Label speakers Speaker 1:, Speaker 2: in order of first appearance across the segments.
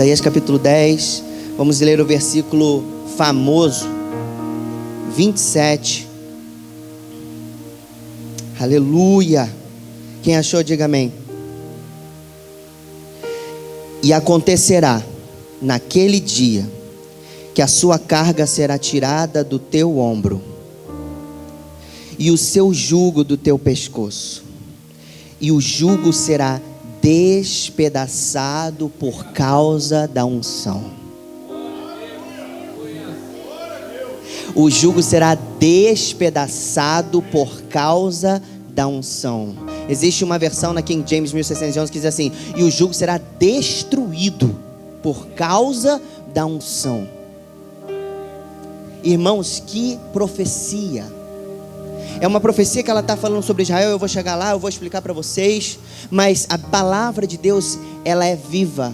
Speaker 1: Isaías capítulo 10, vamos ler o versículo famoso, 27. Aleluia. Quem achou, diga amém. E acontecerá naquele dia que a sua carga será tirada do teu ombro e o seu jugo do teu pescoço, e o jugo será despedaçado por causa da unção. O jugo será despedaçado por causa da unção. Existe uma versão na King James 1611 que diz assim: e o jugo será destruído por causa da unção. Irmãos, que profecia! É uma profecia que ela está falando sobre Israel. Eu vou chegar lá, eu vou explicar para vocês. Mas a palavra de Deus, ela é viva.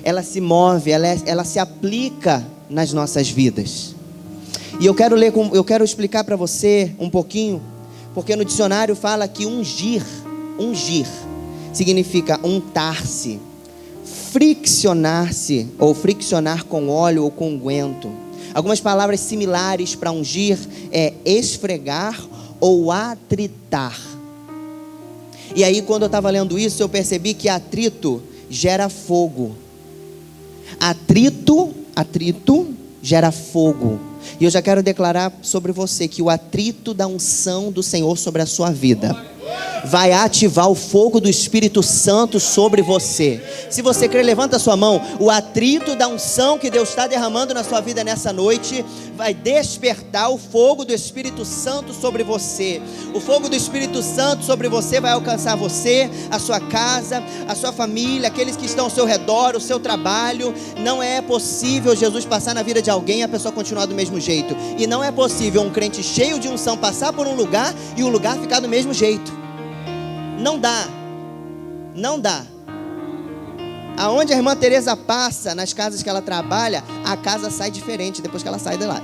Speaker 1: Ela se move, ela se aplica nas nossas vidas. E eu quero explicar para você um pouquinho, porque no dicionário fala que ungir significa untar-se, friccionar-se, ou friccionar com óleo ou com unguento. Algumas palavras similares para ungir é esfregar ou atritar. E aí, quando eu estava lendo isso, eu percebi que atrito gera fogo. Atrito gera fogo. E eu já quero declarar sobre você que o atrito da unção do Senhor sobre a sua vida vai ativar o fogo do Espírito Santo sobre você. Se você crer, levanta a sua mão. O atrito da unção que Deus está derramando na sua vida nessa noite vai despertar o fogo do Espírito Santo sobre você. O fogo do Espírito Santo sobre você vai alcançar você, a sua casa, a sua família, aqueles que estão ao seu redor, o seu trabalho. Não é possível Jesus passar na vida de alguém e a pessoa continuar do mesmo jeito. E não é possível um crente cheio de unção passar por um lugar e o lugar ficar do mesmo jeito. Não dá. Aonde a irmã Teresa passa, nas casas que ela trabalha, a casa sai diferente depois que ela sai de lá.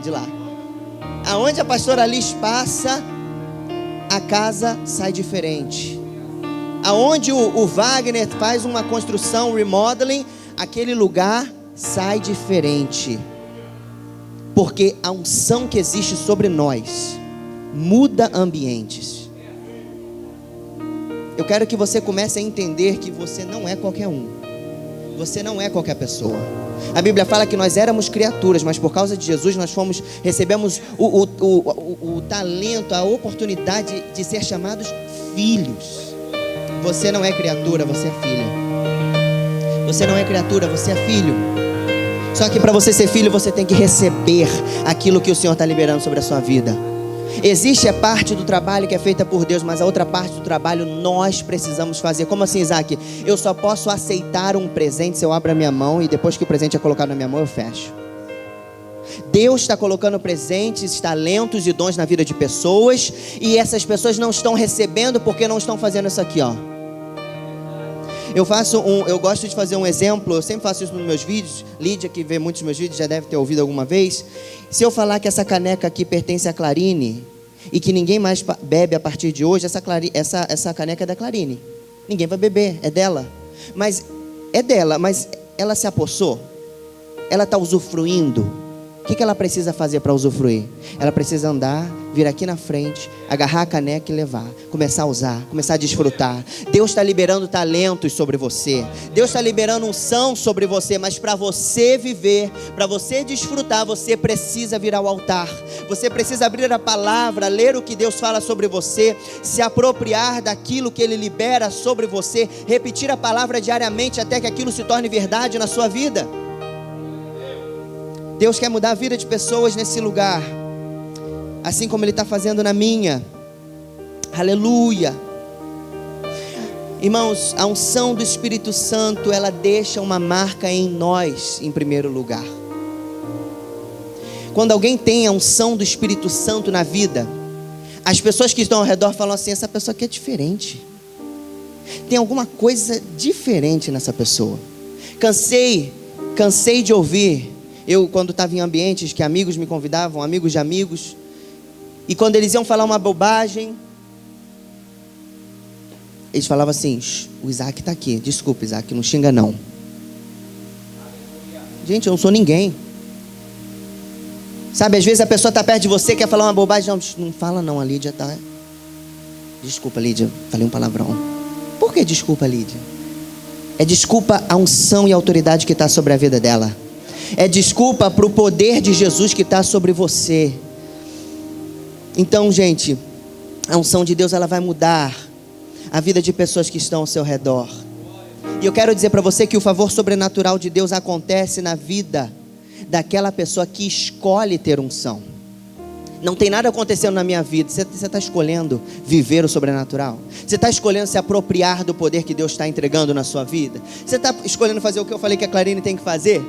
Speaker 1: Aonde a pastora Liz passa, a casa sai diferente. Aonde o Wagner faz uma construção, remodeling, aquele lugar sai diferente. Porque a unção que existe sobre nós muda ambientes. Eu quero que você comece a entender que você não é qualquer um. Você não é qualquer pessoa. A Bíblia fala que nós éramos criaturas, mas por causa de Jesus nós recebemos o talento, a oportunidade de ser chamados filhos. Você não é criatura, você é filho. Você não é criatura, você é filho. Só que para você ser filho, você tem que receber aquilo que o Senhor está liberando sobre a sua vida. Existe a parte do trabalho que é feita por Deus, mas a outra parte do trabalho nós precisamos fazer. Como assim, Isaac? Eu só posso aceitar um presente se eu abro a minha mão e depois que o presente é colocado na minha mão eu fecho. Deus está colocando presentes, talentos e dons na vida de pessoas, e essas pessoas não estão recebendo porque não estão fazendo isso aqui, ó. Eu gosto de fazer um exemplo. Eu sempre faço isso nos meus vídeos. Lídia, que vê muitos meus vídeos, já deve ter ouvido alguma vez. Se eu falar que essa caneca aqui pertence a Clarine e que ninguém mais bebe a partir de hoje, essa caneca é da Clarine. Ninguém vai beber, é dela. Mas ela se apossou. Ela está usufruindo. O que ela precisa fazer para usufruir? Ela precisa andar, vir aqui na frente, agarrar a caneca e levar, começar a usar, começar a desfrutar. Deus está liberando talentos sobre você, Deus está liberando unção sobre você, mas para você viver, para você desfrutar, você precisa vir ao altar, você precisa abrir a palavra, ler o que Deus fala sobre você, se apropriar daquilo que Ele libera sobre você, repetir a palavra diariamente até que aquilo se torne verdade na sua vida. Deus quer mudar a vida de pessoas nesse lugar, assim como Ele está fazendo na minha. Aleluia. Irmãos, a unção do Espírito Santo, ela deixa uma marca em nós, em primeiro lugar. Quando alguém tem a unção do Espírito Santo na vida, as pessoas que estão ao redor falam assim: essa pessoa aqui é diferente, tem alguma coisa diferente nessa pessoa. Cansei de ouvir. Eu, quando estava em ambientes que amigos me convidavam, amigos de amigos, e quando eles iam falar uma bobagem, eles falavam assim: o Isaac está aqui, desculpa, Isaac, não xinga não. Gente, eu não sou ninguém. Sabe, às vezes a pessoa está perto de você, quer falar uma bobagem. Não fala não, a Lídia tá... Desculpa, Lídia, falei um palavrão. Por que desculpa, Lídia? É desculpa a unção e a autoridade que está sobre a vida dela. É desculpa para o poder de Jesus que está sobre você. Então, gente, a unção de Deus, ela vai mudar a vida de pessoas que estão ao seu redor. E eu quero dizer para você que o favor sobrenatural de Deus acontece na vida daquela pessoa que escolhe ter unção. Não tem nada acontecendo na minha vida. Você está escolhendo viver o sobrenatural? Você está escolhendo se apropriar do poder que Deus está entregando na sua vida? Você está escolhendo fazer o que eu falei que a Clarine tem que fazer?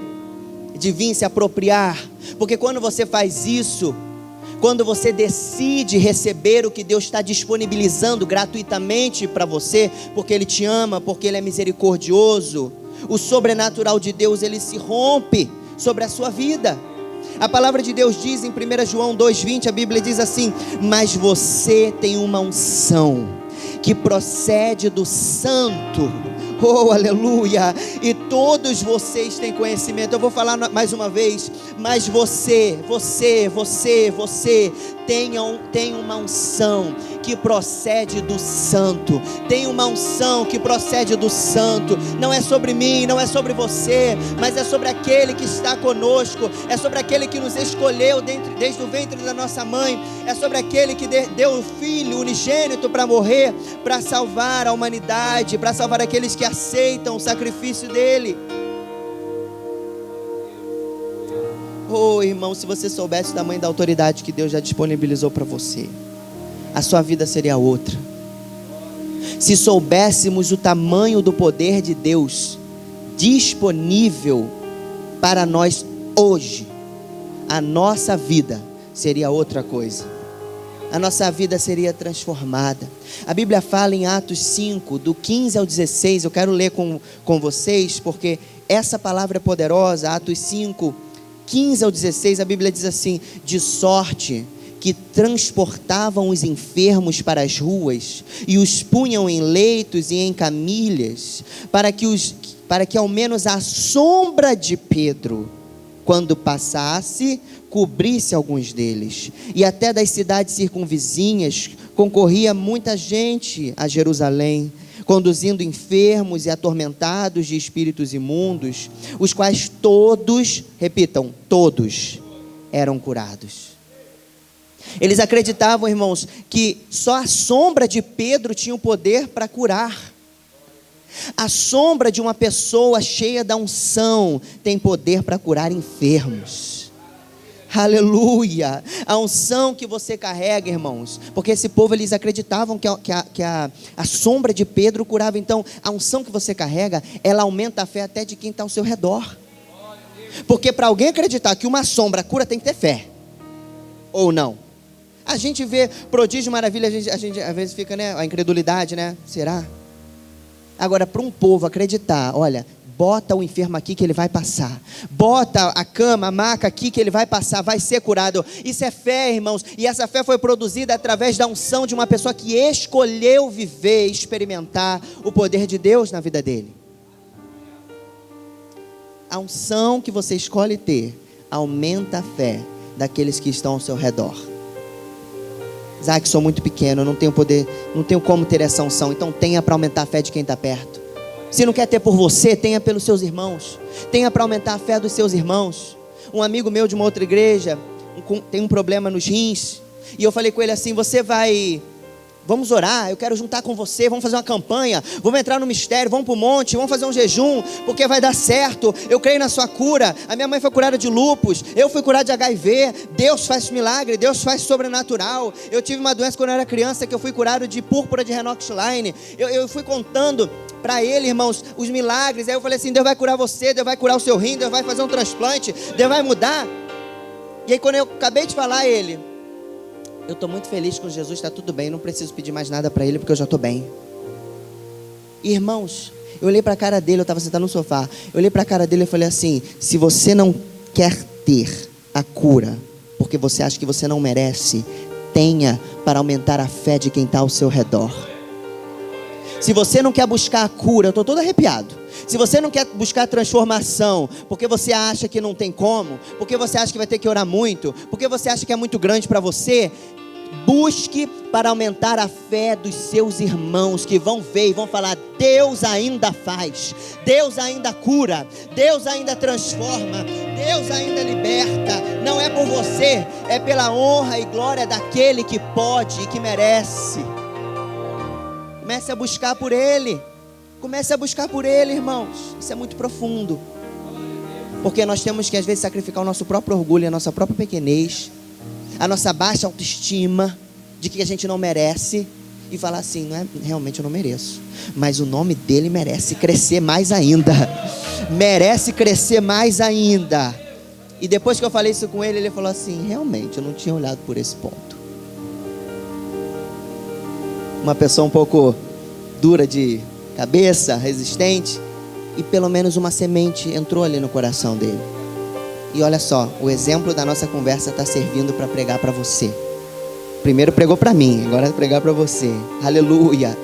Speaker 1: De vir se apropriar. Porque quando você faz isso, quando você decide receber o que Deus está disponibilizando gratuitamente para você, porque Ele te ama, porque Ele é misericordioso, o sobrenatural de Deus, ele se rompe sobre a sua vida. A palavra de Deus diz em 1 João 2,20, a Bíblia diz assim: mas você tem uma unção que procede do Santo, oh aleluia, e todos vocês têm conhecimento. Eu vou falar mais uma vez, mas você tem uma unção que procede do Santo. Tem uma unção que procede do Santo. Não é sobre mim, não é sobre você, mas é sobre aquele que está conosco. É sobre aquele que nos escolheu desde o ventre da nossa mãe. É sobre aquele que deu o Filho unigênito para morrer, para salvar a humanidade, para salvar aqueles que aceitam o sacrifício dele. Oh, irmão, se você soubesse o tamanho da autoridade que Deus já disponibilizou para você, a sua vida seria outra. Se soubéssemos o tamanho do poder de Deus disponível para nós hoje, a nossa vida seria outra coisa. A nossa vida seria transformada. A Bíblia fala em Atos 5, do 15 ao 16, eu quero ler com vocês, porque essa palavra é poderosa. Atos 5, 15 ao 16, a Bíblia diz assim: de sorte que transportavam os enfermos para as ruas e os punham em leitos e em camilhas, para que ao menos a sombra de Pedro, quando passasse, cobrisse alguns deles. E até das cidades circunvizinhas concorria muita gente a Jerusalém, conduzindo enfermos e atormentados de espíritos imundos, os quais todos, repitam, todos eram curados. Eles acreditavam, irmãos, que só a sombra de Pedro tinha o poder para curar. A sombra de uma pessoa cheia da unção tem poder para curar enfermos. Aleluia! A unção que você carrega, irmãos, porque esse povo, eles acreditavam que a sombra de Pedro curava. Então, a unção que você carrega, ela aumenta a fé até de quem está ao seu redor. Porque para alguém acreditar que uma sombra cura, tem que ter fé. Ou não? A gente vê prodígio, maravilha, a gente às vezes fica, né, a incredulidade, né? Será? Agora, para um povo acreditar, olha, bota o enfermo aqui que ele vai passar, bota a cama, a maca aqui que ele vai passar, vai ser curado. Isso é fé, irmãos, e essa fé foi produzida através da unção de uma pessoa que escolheu viver, experimentar o poder de Deus na vida dele. A unção que você escolhe ter aumenta a fé daqueles que estão ao seu redor. Isaac, sou muito pequeno, eu não tenho poder, não tenho como ter essa unção. Então tenha para aumentar a fé de quem está perto. Se não quer ter por você, tenha pelos seus irmãos. Tenha para aumentar a fé dos seus irmãos. Um amigo meu de uma outra igreja tem um problema nos rins, e eu falei com ele assim: vamos orar, eu quero juntar com você, vamos fazer uma campanha, vamos entrar no mistério, vamos para o monte, vamos fazer um jejum, porque vai dar certo, eu creio na sua cura. A minha mãe foi curada de lúpus, eu fui curado de HIV, Deus faz milagre, Deus faz sobrenatural. Eu tive uma doença quando eu era criança, que eu fui curado de púrpura de Renox-Line. Eu fui contando para ele, irmãos, os milagres. Aí eu falei assim: Deus vai curar você, Deus vai curar o seu rim, Deus vai fazer um transplante, Deus vai mudar. E aí quando eu acabei de falar, ele: eu estou muito feliz com Jesus, está tudo bem, não preciso pedir mais nada para Ele, porque eu já estou bem. Irmãos, eu olhei para a cara dele, eu estava sentado no sofá, eu olhei para a cara dele e falei assim: se você não quer ter a cura, porque você acha que você não merece, tenha para aumentar a fé de quem está ao seu redor. Se você não quer buscar a cura, eu estou todo arrepiado. Se você não quer buscar transformação, porque você acha que não tem como, porque você acha que vai ter que orar muito, porque você acha que é muito grande para você, busque para aumentar a fé dos seus irmãos, que vão ver e vão falar: Deus ainda faz, Deus ainda cura, Deus ainda transforma, Deus ainda liberta. Não é por você, é pela honra e glória daquele que pode e que merece. Comece a buscar por Ele. Comece a buscar por Ele, irmãos. Isso é muito profundo. Porque nós temos que às vezes sacrificar o nosso próprio orgulho, a nossa própria pequenez, a nossa baixa autoestima, de que a gente não merece, e falar assim: não é, realmente eu não mereço, mas o nome dele merece crescer mais ainda. Merece crescer mais ainda. E depois que eu falei isso com ele, ele falou assim: realmente eu não tinha olhado por esse ponto. Uma pessoa um pouco dura de cabeça, resistente, e pelo menos uma semente entrou ali no coração dele. E olha só, o exemplo da nossa conversa está servindo para pregar para você. Primeiro pregou para mim, agora vai pregar para você. Aleluia.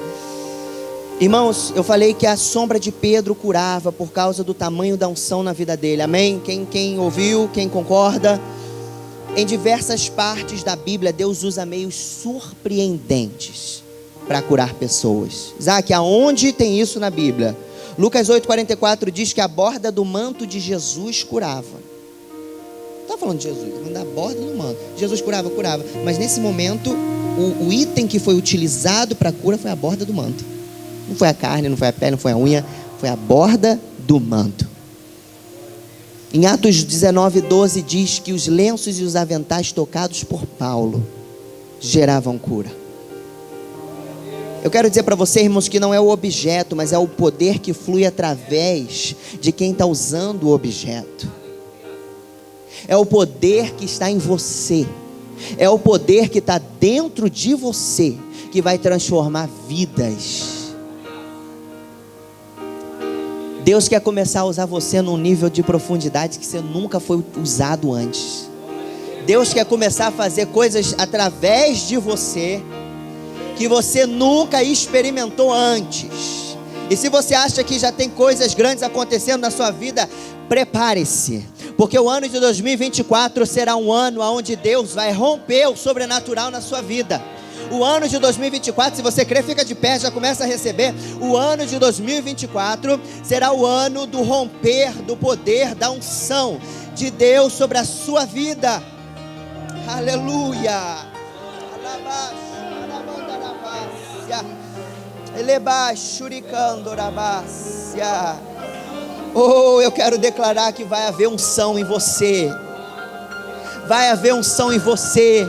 Speaker 1: Irmãos, eu falei que a sombra de Pedro curava por causa do tamanho da unção na vida dele. Amém? Quem ouviu, quem concorda? Em diversas partes da Bíblia, Deus usa meios surpreendentes para curar pessoas. Isaac, aonde tem isso na Bíblia? Lucas 8,44 diz que a borda do manto de Jesus curava. Não está falando de Jesus, está falando da borda do manto. Jesus curava. Mas nesse momento, o item que foi utilizado para a cura foi a borda do manto. Não foi a carne, não foi a pele, não foi a unha, foi a borda do manto. Em Atos 19:12 diz que os lenços e os aventais tocados por Paulo geravam cura. Eu quero dizer para você, irmãos, que não é o objeto, mas é o poder que flui através de quem está usando o objeto. É o poder que está em você. É o poder que está dentro de você, que vai transformar vidas. Deus quer começar a usar você num nível de profundidade que você nunca foi usado antes. Deus quer começar a fazer coisas através de você que você nunca experimentou antes. E se você acha que já tem coisas grandes acontecendo na sua vida, prepare-se, porque o ano de 2024 será um ano onde Deus vai romper o sobrenatural na sua vida. O ano de 2024, se você crê, fica de pé, já começa a receber. O ano de 2024 será o ano do romper, do poder, da unção de Deus sobre a sua vida. Aleluia. Oh, eu quero declarar que vai haver unção em você. Vai haver unção em você.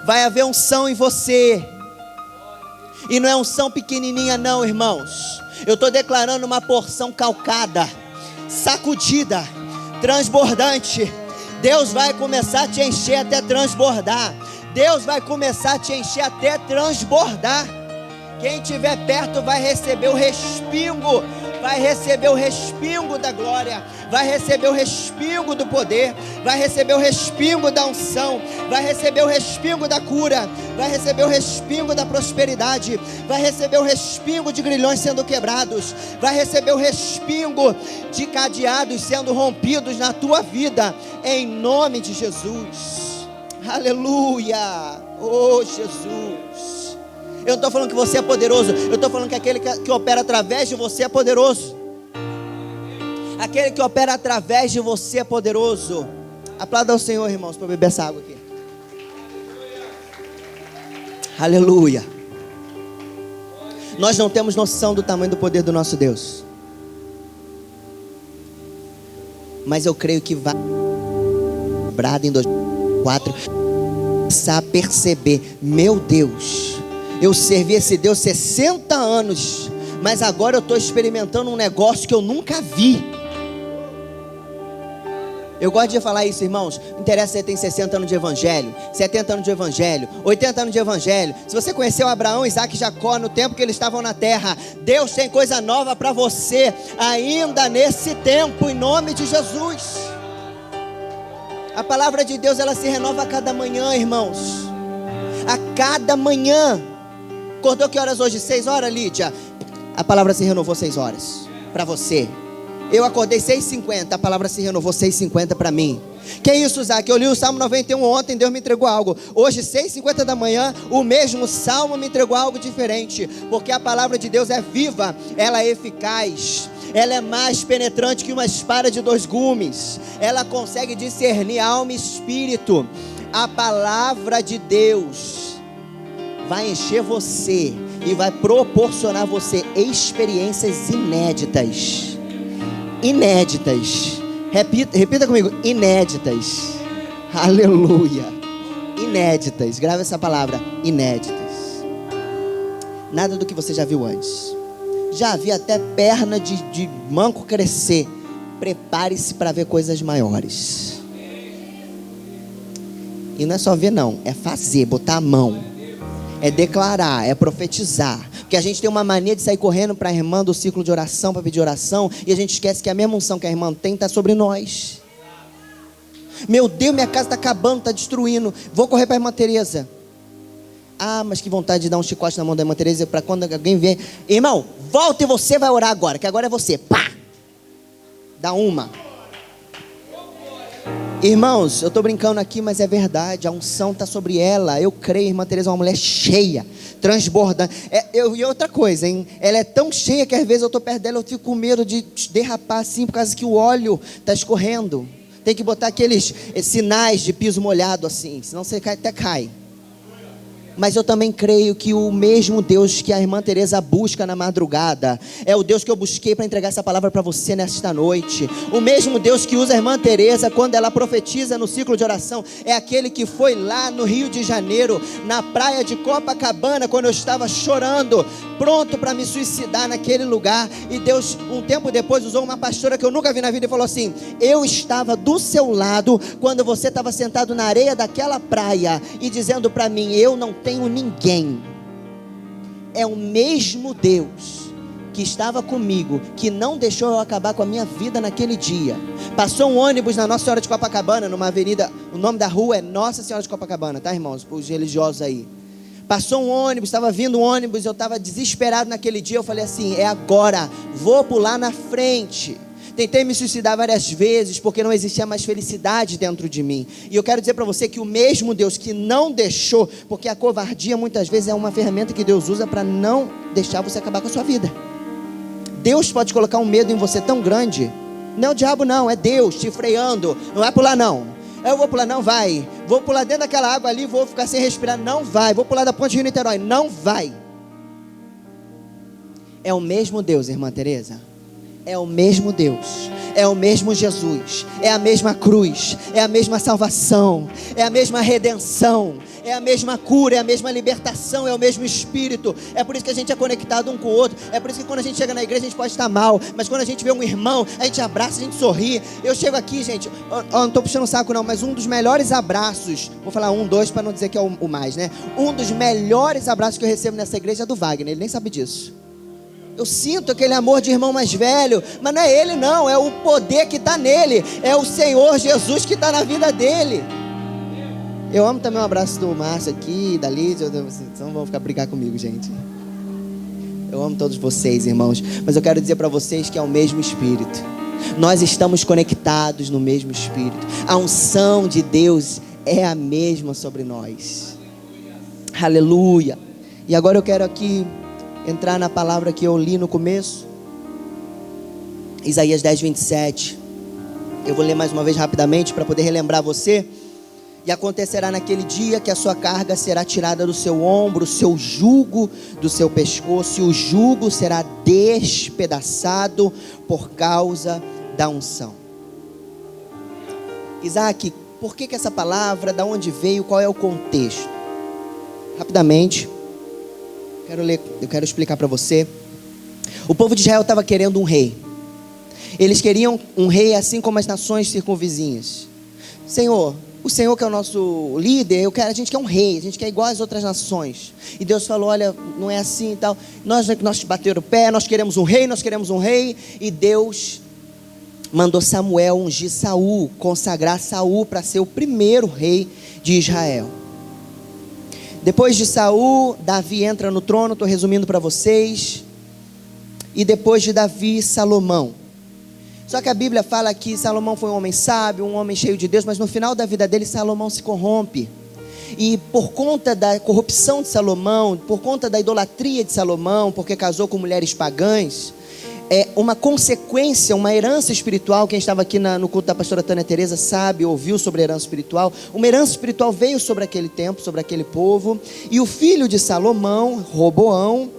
Speaker 1: Vai haver unção em você. E não é unção pequenininha não, irmãos. Eu estou declarando uma porção calcada, sacudida, transbordante. Deus vai começar a te encher até transbordar. Deus vai começar a te encher até transbordar. Quem estiver perto vai receber o respingo. Vai receber o respingo da glória. Vai receber o respingo do poder. Vai receber o respingo da unção. Vai receber o respingo da cura. Vai receber o respingo da prosperidade. Vai receber o respingo de grilhões sendo quebrados. Vai receber o respingo de cadeados sendo rompidos na tua vida, em nome de Jesus. Aleluia. Oh Jesus. Eu não estou falando que você é poderoso. Eu estou falando que aquele que opera através de você é poderoso. Aquele que opera através de você é poderoso. Aplauda ao Senhor, irmãos, para beber essa água aqui. Aleluia. Nós não temos noção do tamanho do poder do nosso Deus. Mas eu creio que vai em 2004 começar a perceber: meu Deus, eu servi esse Deus 60 anos, mas agora eu estou experimentando um negócio que eu nunca vi. Eu gosto de falar isso, irmãos. Não interessa se você tem 60 anos de evangelho, 70 anos de evangelho, 80 anos de evangelho. Se você conheceu Abraão, Isaac e Jacó no tempo que eles estavam na terra, Deus tem coisa nova para você ainda nesse tempo, em nome de Jesus. A palavra de Deus, ela se renova a cada manhã, irmãos. A cada manhã. Acordou que horas hoje? 6 horas, Lídia? A palavra se renovou 6 horas. para você. Eu acordei 6h50, a palavra se renovou 6h50 para mim. Que isso, Zac? Eu li o Salmo 91 ontem, Deus me entregou algo. Hoje, 6h50 da manhã, o mesmo Salmo me entregou algo diferente. Porque a palavra de Deus é viva, ela é eficaz, ela é mais penetrante que uma espada de 2 gumes. Ela consegue discernir alma e espírito. A palavra de Deus vai encher você e vai proporcionar a você experiências inéditas. Inéditas. Repita comigo, inéditas. Aleluia. Inéditas, grava essa palavra, inéditas. Nada do que você já viu antes. Já vi até perna de manco crescer. Prepare-se para ver coisas maiores. E não é só ver não, é fazer, botar a mão, é declarar, é profetizar. Porque a gente tem uma mania de sair correndo para a irmã do ciclo de oração, para pedir oração, e a gente esquece que a mesma unção que a irmã tem está sobre nós. Meu Deus, minha casa está acabando, está destruindo, vou correr para a irmã Tereza. Ah, mas que vontade de dar um chicote na mão da irmã Tereza, para quando alguém vier, irmão, volta e você vai orar agora, que agora é você, pá, dá uma. Irmãos, eu estou brincando aqui, mas é verdade, a unção está sobre ela. Eu creio, irmã Tereza é uma mulher cheia, transbordante. E outra coisa, hein? Ela é tão cheia que às vezes eu estou perto dela, eu fico com medo de derrapar assim, por causa que o óleo está escorrendo. Tem que botar aqueles sinais de piso molhado assim, senão você até cai. Mas eu também creio que o mesmo Deus que a irmã Tereza busca na madrugada é o Deus que eu busquei para entregar essa palavra para você nesta noite. O mesmo Deus que usa a irmã Tereza quando ela profetiza no ciclo de oração é aquele que foi lá no Rio de Janeiro, na praia de Copacabana, quando eu estava chorando, pronto para me suicidar naquele lugar. E Deus, um tempo depois, usou uma pastora que eu nunca vi na vida e falou assim: eu estava do seu lado quando você estava sentado na areia daquela praia e dizendo para mim, eu não tenho ninguém. É o mesmo Deus que estava comigo, que não deixou eu acabar com a minha vida naquele dia. Passou um ônibus na Nossa Senhora de Copacabana, numa avenida, o nome da rua é Nossa Senhora de Copacabana, tá, irmãos? Para os religiosos aí. Passou um ônibus, estava vindo um ônibus, eu estava desesperado naquele dia. Eu falei assim, é agora, vou pular na frente. Tentei me suicidar várias vezes, porque não existia mais felicidade dentro de mim. E eu quero dizer para você que o mesmo Deus que não deixou, porque a covardia muitas vezes é uma ferramenta que Deus usa para não deixar você acabar com a sua vida. Deus pode colocar um medo em você tão grande. Não é o diabo não, é Deus te freando. Não vai pular não. Eu vou pular, não vai. Vou pular dentro daquela água ali, vou ficar sem respirar, não vai. Vou pular da ponte Rio Niterói, não vai. É o mesmo Deus, irmã Tereza. É o mesmo Deus, é o mesmo Jesus, é a mesma cruz, é a mesma salvação, é a mesma redenção, é a mesma cura, é a mesma libertação, é o mesmo Espírito. É por isso que a gente é conectado um com o outro. É por isso que quando a gente chega na igreja a gente pode estar mal, mas quando a gente vê um irmão, a gente abraça, a gente sorri. Eu chego aqui, gente, eu não estou puxando o saco não, mas um dos melhores abraços, vou falar 1, 2 para não dizer que é o mais, né? Um dos melhores abraços que eu recebo nessa igreja é do Wagner, ele nem sabe disso. Eu sinto aquele amor de irmão mais velho, mas não é ele não, é o poder que está nele, é o Senhor Jesus que está na vida dele. Eu amo também um abraço do Márcio aqui, da Lídia, não vão ficar brigar comigo, gente. Eu amo todos vocês, irmãos, mas eu quero dizer para vocês que é o mesmo Espírito. Nós estamos conectados no mesmo Espírito. A unção de Deus é a mesma sobre nós. Aleluia. E agora eu quero aqui entrar na palavra que eu li no começo, Isaías 10, 27. Eu vou ler mais uma vez rapidamente para poder relembrar você. E acontecerá naquele dia que a sua carga será tirada do seu ombro, o seu jugo do seu pescoço, e o jugo será despedaçado por causa da unção. Isaac, por que essa palavra, da onde veio, qual é o contexto? Rapidamente, eu quero explicar para você. O povo de Israel estava querendo um rei. Eles queriam um rei assim como as nações circunvizinhas. Senhor, o Senhor que é o nosso líder, a gente quer um rei, a gente quer igual às outras nações. E Deus falou, olha, não é assim e tal. Nós bateram o pé, nós queremos um rei. E Deus mandou Samuel ungir Saul, consagrar Saul para ser o primeiro rei de Israel. Depois de Saul, Davi entra no trono, estou resumindo para vocês. e depois de Davi, Salomão. Só que a Bíblia fala que Salomão foi um homem sábio, um homem cheio de Deus, mas no final da vida dele, Salomão se corrompe. E por conta da corrupção de Salomão, por conta da idolatria de Salomão, porque casou com mulheres pagãs, uma consequência, uma herança espiritual. Quem estava aqui no culto da pastora Tânia Teresa sabe, ouviu sobre a herança espiritual. Uma herança espiritual veio sobre aquele tempo, sobre aquele povo. E o filho de Salomão, Roboão,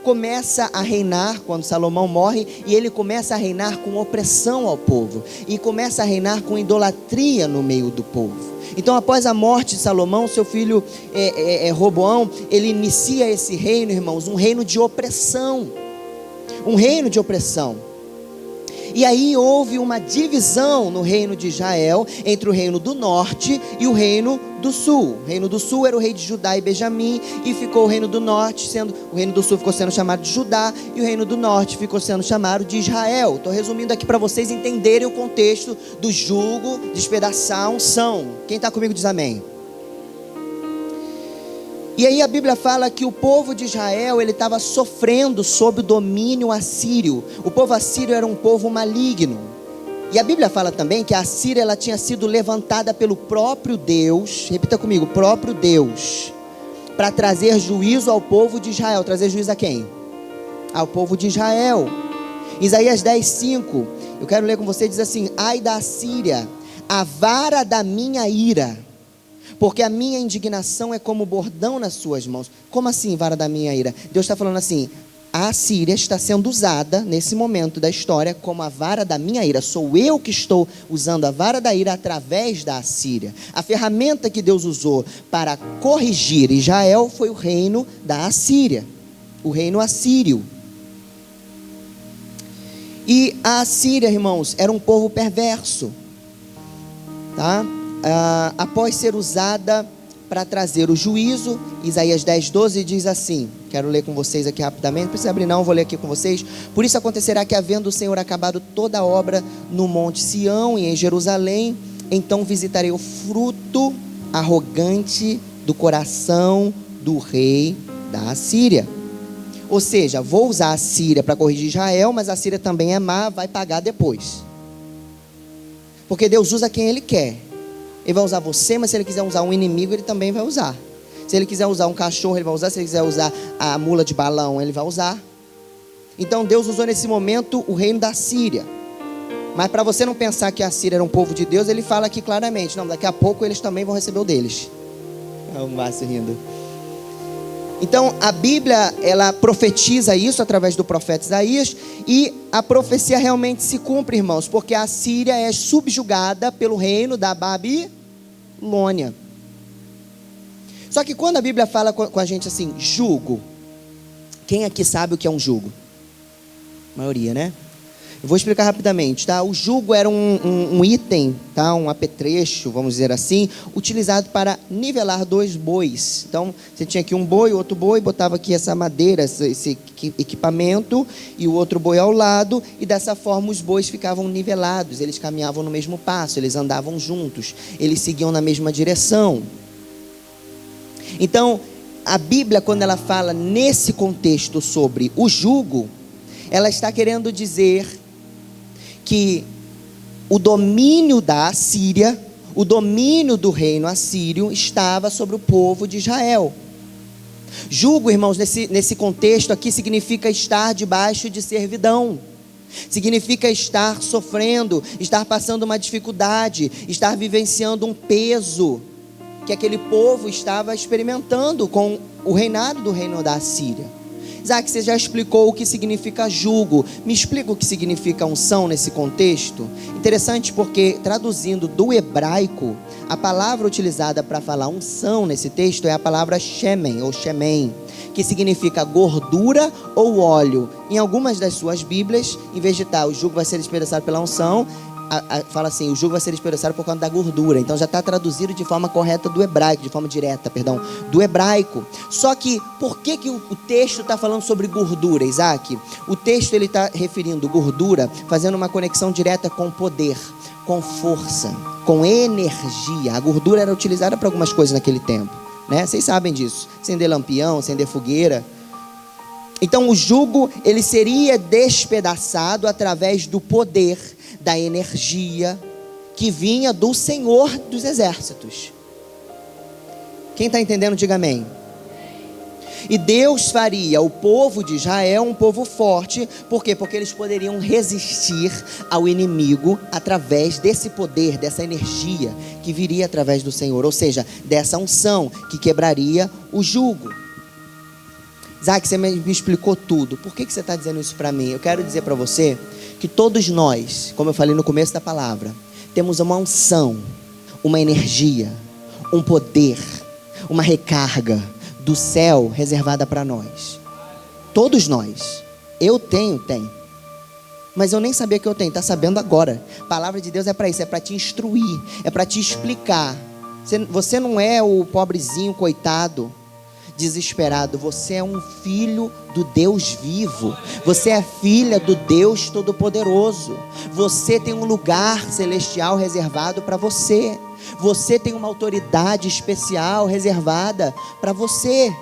Speaker 1: começa a reinar quando Salomão morre, e ele começa a reinar com opressão ao povo, e começa a reinar com idolatria no meio do povo. Então, após a morte de Salomão, seu filho Roboão, ele inicia esse reino, irmãos, um reino de opressão. Um reino de opressão. E aí houve uma divisão no reino de Israel, entre o reino do norte e o reino do sul. O reino do sul era o rei de Judá e Benjamim, e ficou o reino do norte, o reino do sul ficou sendo chamado de Judá, e o reino do norte ficou sendo chamado de Israel. Estou resumindo aqui para vocês entenderem o contexto do jugo, despedaçar a unção. Quem está comigo diz amém. E aí a Bíblia fala que o povo de Israel, ele estava sofrendo sob o domínio assírio. O povo assírio era um povo maligno. E a Bíblia fala também que a Assíria, ela tinha sido levantada pelo próprio Deus, repita comigo, próprio Deus, para trazer juízo ao povo de Israel. Trazer juízo a quem? Ao povo de Israel. Isaías 10:5, eu quero ler com você, diz assim: ai da Assíria, a vara da minha ira, porque a minha indignação é como bordão nas suas mãos. Como assim, vara da minha ira? Deus está falando assim: a Assíria está sendo usada nesse momento da história como a vara da minha ira. Sou eu que estou usando a vara da ira através da Assíria. A ferramenta que Deus usou para corrigir Israel foi o reino da Assíria, o reino assírio. E a Assíria, irmãos, era um povo perverso, tá? Após ser usada para trazer o juízo, Isaías 10:12 diz assim, quero ler com vocês aqui rapidamente, não precisa abrir não, vou ler aqui com vocês. Por isso acontecerá que, havendo o Senhor acabado toda a obra no monte Sião e em Jerusalém, então visitarei o fruto arrogante do coração do rei da Assíria. Ou seja, vou usar a Síria para corrigir Israel, mas a Síria também é má, vai pagar depois. Porque Deus usa quem Ele quer. Ele vai usar você, mas se Ele quiser usar um inimigo, Ele também vai usar. Se Ele quiser usar um cachorro, Ele vai usar. Se Ele quiser usar a mula de balão, Ele vai usar. Então Deus usou nesse momento o reino da Síria. Mas para você não pensar que a Síria era um povo de Deus, Ele fala aqui claramente: não, daqui a pouco eles também vão receber o deles. É o Márcio rindo. Então a Bíblia, ela profetiza isso através do profeta Isaías, e a profecia realmente se cumpre, irmãos, porque a Síria é subjugada pelo reino da Babilônia. Só que quando a Bíblia fala com a gente assim, jugo, quem aqui sabe o que é um jugo? A maioria, né? Eu vou explicar rapidamente, tá? O jugo era um item, tá? Um apetrecho, vamos dizer assim, utilizado para nivelar dois bois. Então, você tinha aqui um boi, outro boi, botava aqui essa madeira, esse equipamento, e o outro boi ao lado, e dessa forma os bois ficavam nivelados, eles caminhavam no mesmo passo, eles andavam juntos, eles seguiam na mesma direção. Então, a Bíblia, quando ela fala nesse contexto sobre o jugo, ela está querendo dizer que o domínio da Assíria, o domínio do reino assírio estava sobre o povo de Israel. Jugo, irmãos, nesse contexto aqui, significa estar debaixo de servidão. Significa estar sofrendo, estar passando uma dificuldade, estar vivenciando um peso que aquele povo estava experimentando com o reinado do reino da Assíria. Isaac, você já explicou o que significa jugo. Me explica o que significa unção nesse contexto? Interessante, porque traduzindo do hebraico, a palavra utilizada para falar unção nesse texto é a palavra shemen, ou shemen, que significa gordura ou óleo. Em algumas das suas Bíblias, em vez de estar o jugo vai ser despedaçado pela unção, fala assim, o jugo vai ser despedaçado por conta da gordura. Então já está traduzido de forma correta do hebraico, de forma direta, perdão, do hebraico. Só que, por que o texto está falando sobre gordura, Isaac? O texto ele está referindo gordura, fazendo uma conexão direta com poder, com força, com energia. A gordura era utilizada para algumas coisas naquele tempo, né? Vocês sabem disso, acender lampião, acender fogueira. Então o jugo, ele seria despedaçado através do poder, da energia que vinha do Senhor dos Exércitos. Quem está entendendo, diga amém. E Deus faria o povo de Israel um povo forte. Por quê? Porque eles poderiam resistir ao inimigo através desse poder, dessa energia que viria através do Senhor. Ou seja, dessa unção que quebraria o jugo. Isaac, você me explicou tudo. Por que você está dizendo isso para mim? Eu quero dizer para você que todos nós, como eu falei no começo da palavra, temos uma unção, uma energia, um poder, uma recarga do céu reservada para nós. Todos nós. Eu tenho. Mas eu nem sabia que eu tenho. Está sabendo agora. A palavra de Deus é para isso. É para te instruir. É para te explicar. Você não é o pobrezinho, coitado, desesperado. Você é um filho do Deus vivo. Você é filha do Deus Todo-Poderoso. Você tem um lugar celestial reservado para você. Você tem uma autoridade especial reservada para você.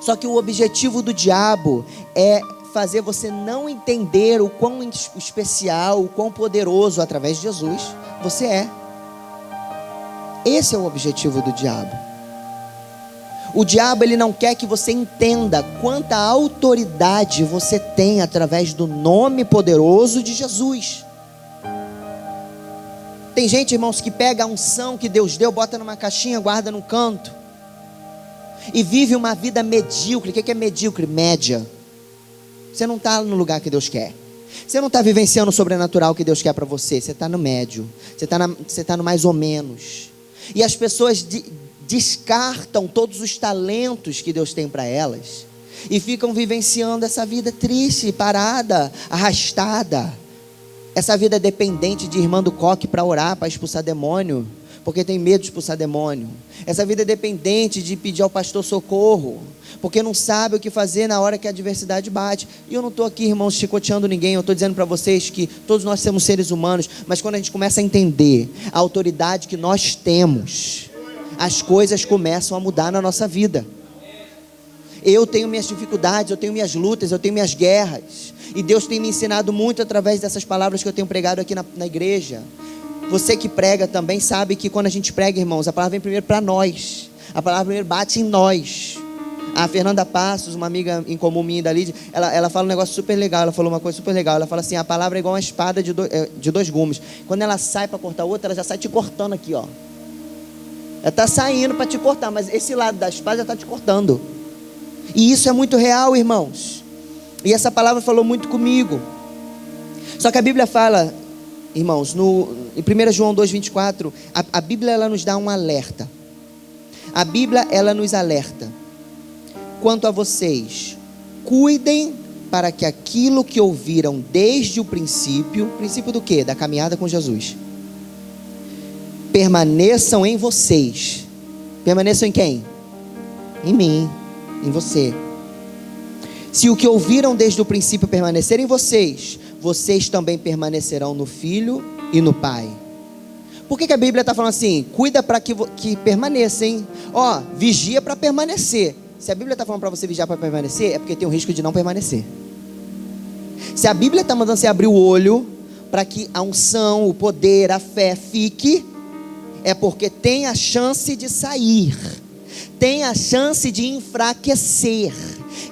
Speaker 1: Só que o objetivo do diabo é fazer você não entender o quão especial, o quão poderoso através de Jesus você é. Esse é o objetivo do diabo. O diabo, ele não quer que você entenda quanta autoridade você tem através do nome poderoso de Jesus. Tem gente, irmãos, que pega a unção que Deus deu, bota numa caixinha, guarda num canto e vive uma vida medíocre. O que é medíocre? Média. Você não está no lugar que Deus quer. Você não está vivenciando o sobrenatural que Deus quer para você. Você está no médio. Você está no mais ou menos. E as pessoas descartam todos os talentos que Deus tem para elas e ficam vivenciando essa vida triste, parada, arrastada. Essa vida dependente de irmã do coque para orar, para expulsar demônio, porque tem medo de expulsar demônio. Essa vida dependente de pedir ao pastor socorro, porque não sabe o que fazer na hora que a adversidade bate. E eu não estou aqui, irmãos, chicoteando ninguém. Eu estou dizendo para vocês que todos nós somos seres humanos, mas quando a gente começa a entender a autoridade que nós temos, as coisas começam a mudar na nossa vida. Eu tenho minhas dificuldades, eu tenho minhas lutas, eu tenho minhas guerras. E Deus tem me ensinado muito através dessas palavras que eu tenho pregado aqui na igreja. Você que prega também sabe que quando a gente prega, irmãos, a palavra vem primeiro para nós. A palavra primeiro bate em nós. A Fernanda Passos, uma amiga em comum minha da Lídia, ela fala um negócio super legal. Ela falou uma coisa super legal. Ela fala assim: a palavra é igual uma espada de dois gumes. Quando ela sai para cortar outra, ela já sai te cortando aqui, ó. Ela está saindo para te cortar, mas esse lado da espada já está te cortando. E isso é muito real, irmãos. E essa palavra falou muito comigo. Só que a Bíblia fala, irmãos, em 1 João 2,24, a Bíblia, ela nos dá um alerta. A Bíblia, ela nos alerta. Quanto a vocês, cuidem para que aquilo que ouviram desde o princípio do quê? Da caminhada com Jesus, permaneçam em vocês. Permaneçam em quem? Em mim, em você. Se o que ouviram desde o princípio permanecer em vocês, vocês também permanecerão no Filho e no Pai. Por que a Bíblia está falando assim? Cuida para que permaneça, hein? Ó, vigia para permanecer. Se a Bíblia está falando para você vigiar para permanecer, é porque tem o risco de não permanecer. Se a Bíblia está mandando você abrir o olho para que a unção, o poder, a fé fique, é porque tem a chance de sair, tem a chance de enfraquecer.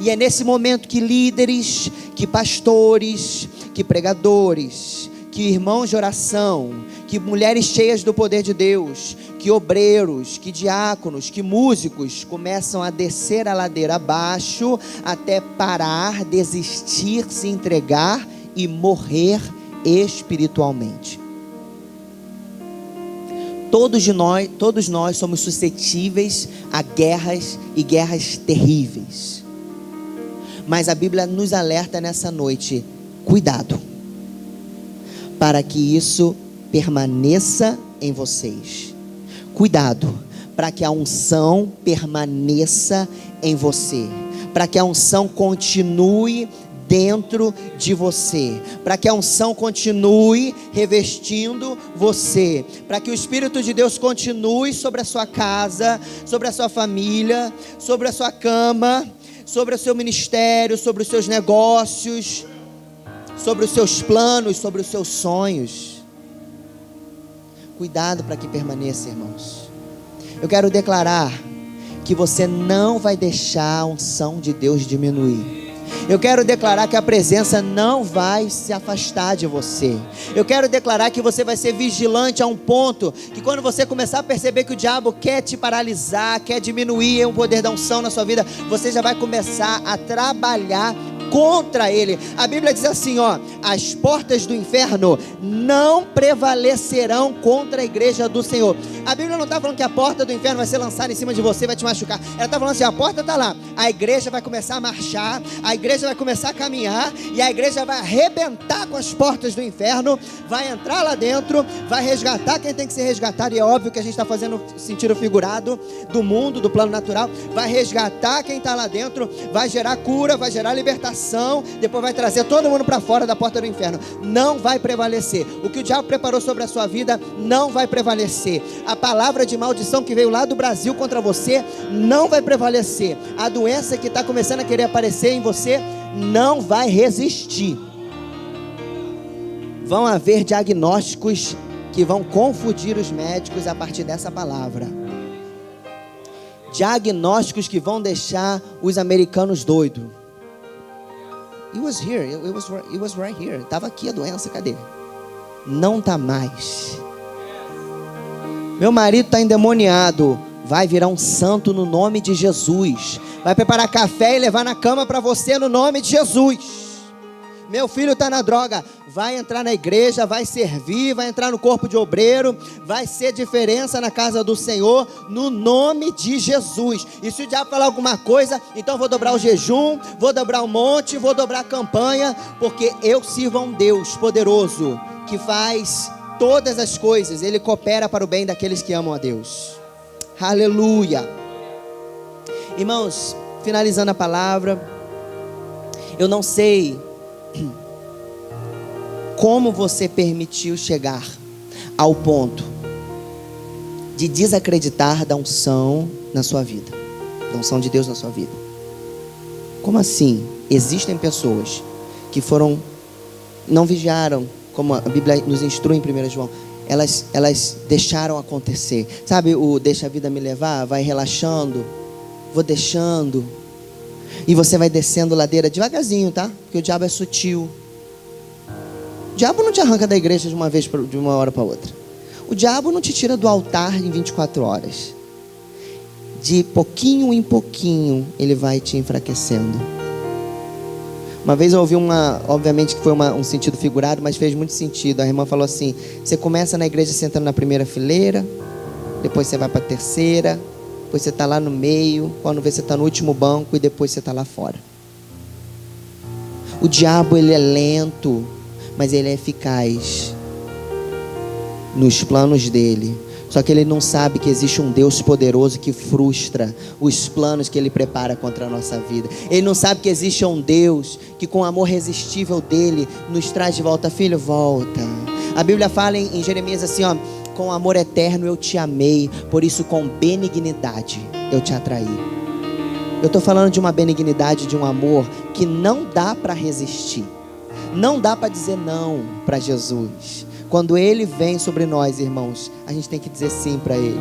Speaker 1: E é nesse momento que líderes, que pastores, que pregadores, que irmãos de oração, que mulheres cheias do poder de Deus, que obreiros, que diáconos, que músicos começam a descer a ladeira abaixo até parar, desistir, se entregar e morrer espiritualmente. Todos nós somos suscetíveis a guerras e guerras terríveis. Mas a Bíblia nos alerta nessa noite: cuidado, para que isso permaneça em vocês. Cuidado, para que a unção permaneça em você, para que a unção continue dentro de você, para que a unção continue revestindo você, para que o Espírito de Deus continue sobre a sua casa, sobre a sua família, sobre a sua cama, sobre o seu ministério, sobre os seus negócios, sobre os seus planos, sobre os seus sonhos. Cuidado para que permaneça, irmãos. Eu quero declarar que você não vai deixar a unção de Deus diminuir. Eu quero declarar que a presença não vai se afastar de você. Eu quero declarar que você vai ser vigilante a um ponto que quando você começar a perceber que o diabo quer te paralisar, quer diminuir o poder da unção na sua vida, você já vai começar a trabalhar contra ele. A Bíblia diz assim, ó: as portas do inferno não prevalecerão contra a igreja do Senhor. A Bíblia não está falando que a porta do inferno vai ser lançada em cima de você, vai te machucar. Ela está falando assim, a porta está lá, a igreja vai começar a marchar, a igreja vai começar a caminhar, e a igreja vai arrebentar com as portas do inferno, vai entrar lá dentro, vai resgatar quem tem que ser resgatado. E é óbvio que a gente está fazendo sentido figurado do mundo, do plano natural. Vai resgatar quem está lá dentro, vai gerar cura, vai gerar libertação, depois vai trazer todo mundo para fora da porta do inferno. Não vai prevalecer. O que o diabo preparou sobre a sua vida não vai prevalecer. A palavra de maldição que veio lá do Brasil contra você não vai prevalecer. A doença que está começando a querer aparecer em você não vai resistir. Vão haver diagnósticos que vão confundir os médicos a partir dessa palavra. Diagnósticos que vão deixar os americanos doidos. It was here, it was right here. Estava aqui a doença, cadê? Não está mais. Meu marido está endemoniado. Vai virar um santo no nome de Jesus. Vai preparar café e levar na cama para você no nome de Jesus. Meu filho está na droga. Vai entrar na igreja, vai servir, vai entrar no corpo de obreiro, vai ser diferença na casa do Senhor, no nome de Jesus. E se o diabo falar alguma coisa, então vou dobrar o jejum, vou dobrar o monte, vou dobrar a campanha, porque eu sirvo a um Deus poderoso, que faz todas as coisas, Ele coopera para o bem daqueles que amam a Deus. Aleluia. Irmãos, finalizando a palavra, eu não sei como você permitiu chegar ao ponto de desacreditar da unção na sua vida, da unção de Deus na sua vida. Como assim? Existem pessoas que não vigiaram, como a Bíblia nos instrui em 1 João. Elas deixaram acontecer. Sabe o deixa a vida me levar? Vai relaxando, vou deixando, e você vai descendo ladeira devagarzinho, tá? Porque o diabo é sutil. O diabo não te arranca da igreja de uma hora para outra. O diabo não te tira do altar em 24 horas. De pouquinho em pouquinho, ele vai te enfraquecendo. Uma vez eu ouvi obviamente que foi um sentido figurado, mas fez muito sentido. A irmã falou assim: você começa na igreja sentando na primeira fileira, depois você vai para a terceira, depois você está lá no meio, quando vê você está no último banco, e depois você está lá fora. O diabo, ele é lento, mas ele é eficaz nos planos dele. Só que ele não sabe que existe um Deus poderoso que frustra os planos que ele prepara contra a nossa vida. Ele não sabe que existe um Deus que com o amor irresistível dele nos traz de volta. Filho, volta. A Bíblia fala em Jeremias assim, ó: com amor eterno eu te amei, por isso com benignidade eu te atraí. Eu estou falando de uma benignidade, de um amor que não dá para resistir. Não dá para dizer não para Jesus. Quando Ele vem sobre nós, irmãos, a gente tem que dizer sim para Ele.